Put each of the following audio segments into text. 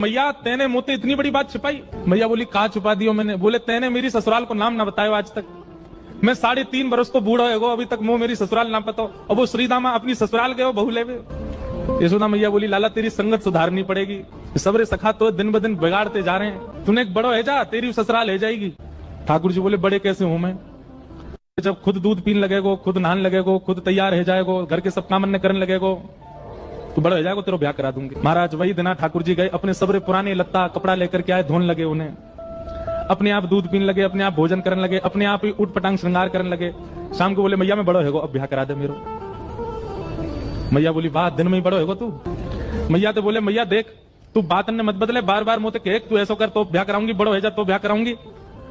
मैया तेने मुझसे इतनी बड़ी बात छिपाई। मैया बोली कहा छुपा दियो मैंने। बोले तेने मेरी ससुराल को नाम ना बतायो आज तक। मैं 3.5 बरस तो बूढ़ा हो अभी तक मुंह मेरी ससुराल ना पता। और वो श्रीदामा अपनी ससुराल गए बहू लेवे। यशोदा मैया बोली लाला तेरी संगत सुधारनी पड़ेगी। सबरे सखा तो दिन ब दिन बिगाड़ते जा रहे हैं। तूने एक बड़ो है जा तेरी ससुराल है जाएगी। ठाकुर जी बोले बड़े कैसे हूं मैं? जब खुद दूध पीने लगेगो, खुद नहान लगेगो, खुद तैयार है जाएगो, घर के सब काम करने लगेगो तो बड़ा हो जाएगा, तेरा ब्याह करा दूंगी। महाराज वही दिना ठाकुर जी गए, अपने सबरे पुराने लत्ता कपड़ा लेकर के आए, धोने लगे उन्हें। अपने आप दूध पीने लगे, अपने आप भोजन करने लगे, अपने आप ही उठ पटांग श्रृंगार करने लगे। शाम को बोले मैया मैं बड़ो है अब ब्याह करा दे मेरो। मैया बोली वाह दिन में ही बड़ो है तू। मैया तो बोले मैया देख तू बात ने मत बदले, बार बार मुझे कहे तू ऐसा कर तो ब्याह कराऊंगी, बड़ो है जा तो ब्याह कराऊंगी।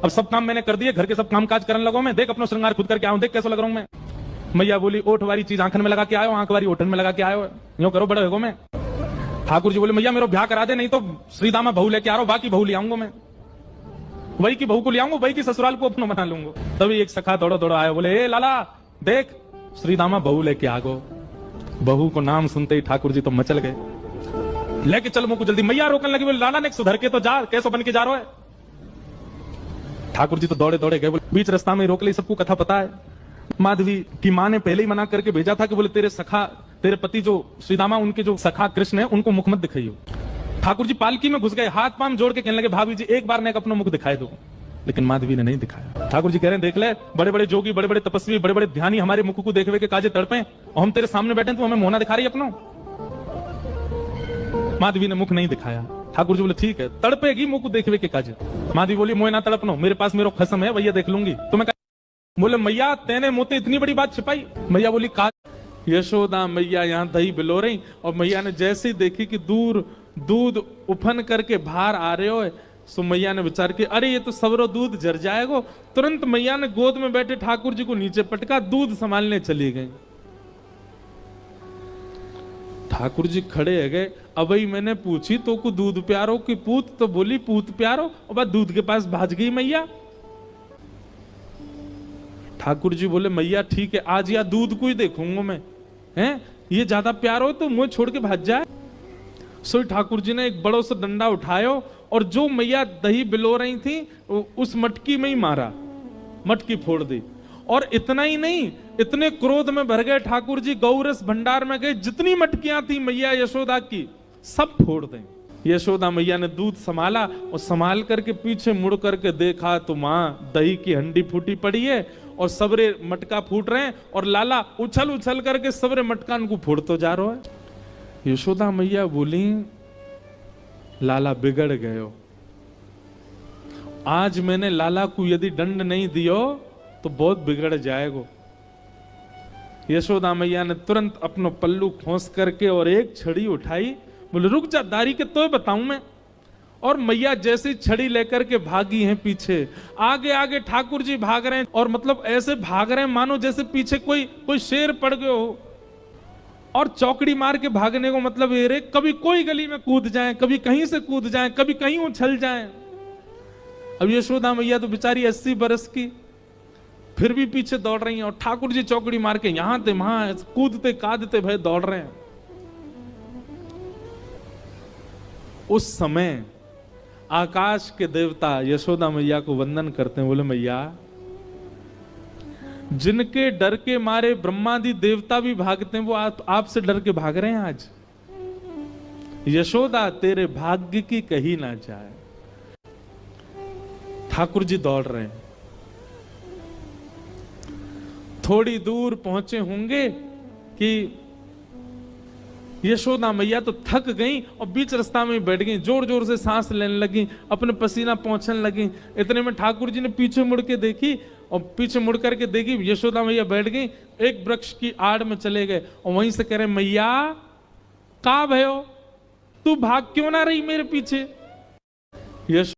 अब सब काम मैंने कर दिए, घर के सब काम काज करने लगो मैं। देख अपना श्रृंगार खुद करके आऊं, देख कैसा लग रहा हूं मैं। मैया बोली ओठ वाली चीज आंखन में लगा के आयो, आंख वाली ओठन में लगा के आयो, यूं करो बड़ो है मैं। ठाकुर जी बोले मैया मेरा ब्याह करा दे, नहीं तो श्रीदामा बहू लेके आ रहा हूं, बाकी बहू ले आऊंगा मैं। वही की बहू को ले आऊंगा, वही की ससुराल को अपना बना लूंगा। तभी एक सखा दौड़ो दौड़ो आया, बोले ए लाला देख श्रीदामा बहू लेके आ गो। बहू को नाम सुनते ही ठाकुर जी तो मचल गए, लेके चल मुझको जल्दी। मैया रोकने लगी, बोले लाला ने सुधर के तो जा, कैसे बन के जा रहा है। ठाकुर जी तो दौड़े दौड़े गए, बोले बीच रास्ता में रोक ली, सबको कथा पता है। माधवी की मां ने पहले ही मना करके भेजा था कि बोले तेरे सखा तेरे पति जो श्रीदामा उनके जो सखा कृष्ण है उनको मुख मत दिखाइयो। ठाकुर जी पालकी में घुस गए, हाथ पांव जोड़ के कहने लगे भाभी जी एक बार ने अपना मुख दिखाए दो। लेकिन माधवी ने नहीं दिखाया। ठाकुर जी कह रहे हैं देख ले बड़े बड़े जोगी, बड़े बड़े तपस्वी, बड़े बड़े ध्यानी हमारे मुख को देखवे के काजे तड़पे और हम तेरे सामने बैठे तो हमें मोहना दिखा रही अपना। माधवी ने मुख नहीं दिखाया। ठाकुर जी बोले ठीक है तड़पेगी मुख को देखवे के काजे। माधवी बोली मोह ना तड़पनो, मेरे पास मेरा खसम है भैया देख लूंगी। तुम्हें बोले मैया तेने मुझसे इतनी बड़ी बात छिपाई। मैया बोली का। यशोदा मैया यहाँ दही बिलो रही और मैया ने जैसे ही देखी कि दूर दूध उफन करके बाहर आ रहे हो, सो मैया ने विचार किया अरे ये तो सबरो दूध जर जाएगा। तुरंत मैया ने गोद में बैठे ठाकुर जी को नीचे पटका, दूध संभालने चली गई। ठाकुर जी खड़े है गए, अब ही मैंने पूछी तो को दूध प्यारो की पूत, तो बोली पूत प्यारो, और बाद दूध के पास भाज गई मैया। ठाकुर जी बोले मैया ठीक है आज या दूध को ही देखूंगा मैं, हैं ये ज्यादा प्यार हो तो मुंह छोड़ के भाग जाए। सो ठाकुर जी ने एक बड़ो सा डंडा उठायो और जो मैया दही बिलो रही थी उस मटकी में ही मारा, मटकी फोड़ दी। और इतना ही नहीं, इतने क्रोध में भर गए ठाकुर जी, गौरस भंडार में गए, जितनी मटकियां थी मैया यशोदा की सब फोड़ दें। यशोदा मैया ने दूध संभाला और संभाल करके पीछे मुड़ करके देखा तो माँ दही की हंडी फूटी पड़ी है और सबरे मटका फूट रहे हैं और लाला उछल उछल करके सबरे मटकान को फोड़तो जा रहा है। यशोदा मैया बोली लाला बिगड़ गयो, आज मैंने लाला को यदि दंड नहीं दियो तो बहुत बिगड़ जाएगा। यशोदा मैया ने तुरंत अपनो पल्लू खोस करके और एक छड़ी उठाई, बोले रुक जा दारी के तो बताऊं मैं। और मैया जैसी छड़ी लेकर के भागी हैं पीछे, आगे आगे ठाकुर जी भाग रहे हैं और मतलब ऐसे भाग रहे हैं मानो जैसे पीछे कोई शेर पड़ गए हो। और चौकड़ी मार के भागने को मतलब ये रे कभी कोई गली में कूद जाएं, कभी कहीं से कूद जाएं, कभी कहीं उछल जाएं। अब यशोदा मैया तो बेचारी 80 बरस की फिर भी पीछे दौड़ रही हैं और ठाकुर जी चौकड़ी मार के यहां थे वहां कूदते कादते भय दौड़ रहे हैं। उस समय आकाश के देवता यशोदा मैया को वंदन करते हैं, बोले मैया जिनके डर के मारे ब्रह्मादि देवता भी भागते हैं वो आपसे डर के भाग रहे हैं आज। यशोदा तेरे भाग्य की कही ना जाए। ठाकुर जी दौड़ रहे हैं, थोड़ी दूर पहुंचे होंगे कि यशोदा मैया तो थक गई और बीच रास्ता में बैठ गई, जोर जोर से सांस लेने लगी, अपने पसीना पहुंचने लगी। इतने में ठाकुर जी ने पीछे मुड़ के देखी और पीछे मुड़ करके देखी यशोदा मैया बैठ गई, एक वृक्ष की आड़ में चले गए और वहीं से कह रहे मैया का भयो तू भाग क्यों ना रही मेरे पीछे।